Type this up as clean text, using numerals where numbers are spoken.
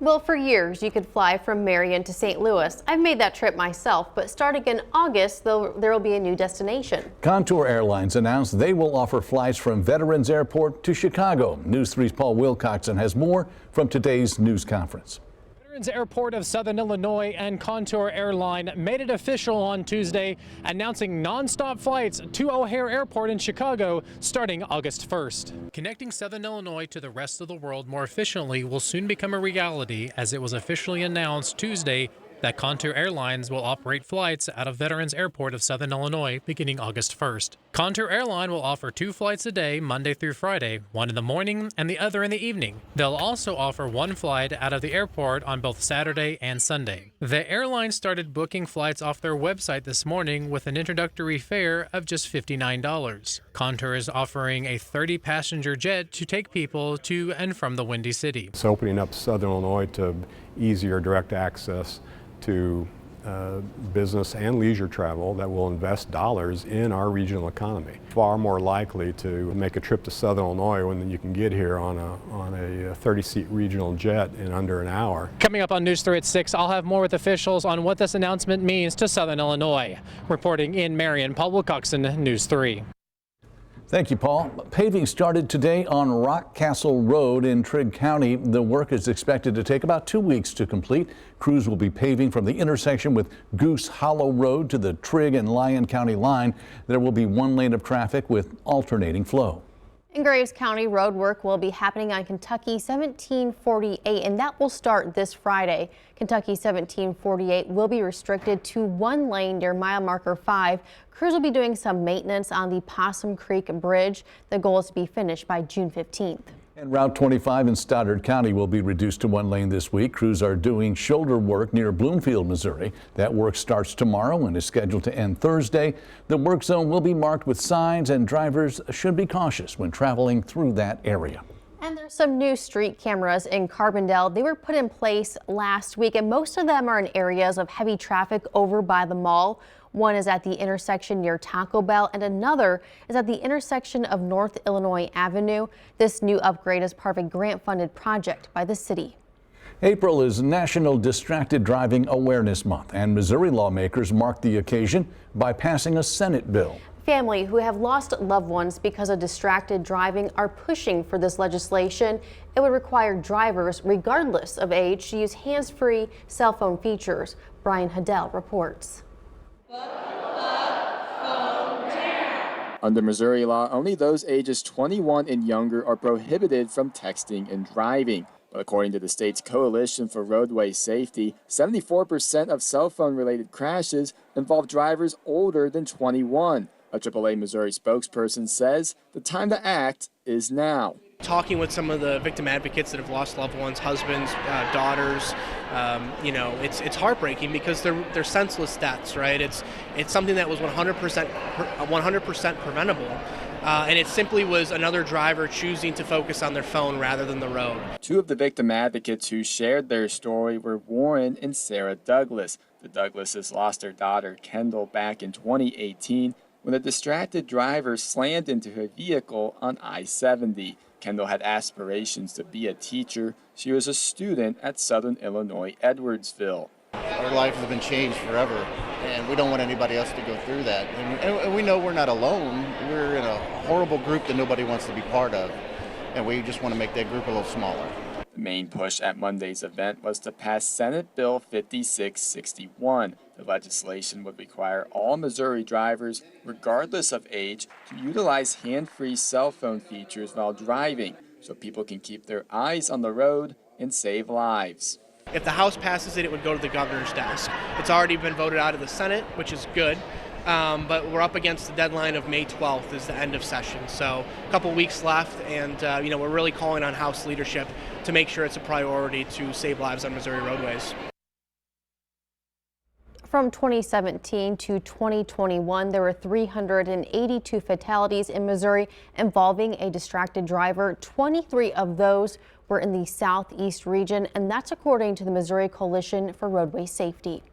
Well, for years, you could fly from Marion to St. Louis. I've made that trip myself, but starting in August, there will be a new destination. Contour Airlines announced they will offer flights from Veterans Airport to Chicago. News 3's Paul Wilcoxon has more from today's news conference. Veterans Airport of Southern Illinois and Contour Airline made it official on Tuesday, announcing nonstop flights to O'Hare Airport in Chicago starting August 1st. Connecting Southern Illinois to the rest of the world more efficiently will soon become a reality, as it was officially announced Tuesday that Contour Airlines will operate flights out of Veterans Airport of Southern Illinois beginning August 1st. Contour Airline will offer 2 flights a day, Monday through Friday, one in the morning and the other in the evening. They'll also offer 1 flight out of the airport on both Saturday and Sunday. The airline started booking flights off their website this morning with an introductory fare of just $59. Contour is offering a 30-passenger jet to take people to and from the Windy City. It's opening up Southern Illinois to easier direct access to business and leisure travel that will invest dollars in our regional economy. Far more likely to make a trip to Southern Illinois when you can get here on a 30-seat regional jet in under an hour. Coming up on News 3 at 6, I'll have more with officials on what this announcement means to Southern Illinois. Reporting in Marion, Paul Wilcoxon, News 3. Thank you, Paul. Paving started today on Rock Castle Road in Trigg County. The work is expected to take about 2 weeks to complete. Crews will be paving from the intersection with Goose Hollow Road to the Trigg and Lyon County line. There will be 1 lane of traffic with alternating flow. In Graves County, road work will be happening on Kentucky 1748, and that will start this Friday. Kentucky 1748 will be restricted to 1 lane near mile marker 5. Crews will be doing some maintenance on the Possum Creek Bridge. The goal is to be finished by June 15th. And Route 25 in Stoddard County will be reduced to 1 lane this week. Crews are doing shoulder work near Bloomfield, Missouri. That work starts tomorrow and is scheduled to end Thursday. The work zone will be marked with signs, and drivers should be cautious when traveling through that area. And there's some new street cameras in Carbondale. They were put in place last week, and most of them are in areas of heavy traffic over by the mall. One is at the intersection near Taco Bell, and another is at the intersection of North Illinois Avenue. This new upgrade is part of a grant-funded project by the city. April is National Distracted Driving Awareness Month, and Missouri lawmakers marked the occasion by passing a Senate bill. Families who have lost loved ones because of distracted driving are pushing for this legislation. It would require drivers, regardless of age, to use hands-free cell phone features. Brian Haddell reports. Under Missouri law, only those ages 21 and younger are prohibited from texting and driving. But according to the state's Coalition for Roadway Safety, 74% of cell phone-related crashes involve drivers older than 21. A AAA Missouri spokesperson says the time to act is now. Talking with some of the victim advocates that have lost loved ones, husbands, daughters, it's heartbreaking because they're senseless deaths, right? It's something that was 100% preventable, and it simply was another driver choosing to focus on their phone rather than the road. 2 of the victim advocates who shared their story were Warren and Sarah Douglas. The Douglases lost their daughter Kendall back in 2018 when a distracted driver slammed into her vehicle on I-70. Kendall had aspirations to be a teacher. She was a student at Southern Illinois Edwardsville. Our life has been changed forever, and we don't want anybody else to go through that. And we know we're not alone. We're in a horrible group that nobody wants to be part of, and we just want to make that group a little smaller. The main push at Monday's event was to pass Senate Bill 5661. The legislation would require all Missouri drivers, regardless of age, to utilize hand-free cell phone features while driving so people can keep their eyes on the road and save lives. If the House passes it, it would go to the governor's desk. It's already been voted out of the Senate, which is good. But we're up against the deadline of May 12th is the end of session. So a couple weeks left, and we're really calling on House leadership to make sure it's a priority to save lives on Missouri roadways. From 2017 to 2021, there were 382 fatalities in Missouri involving a distracted driver. 23 of those were in the southeast region, and that's according to the Missouri Coalition for Roadway Safety.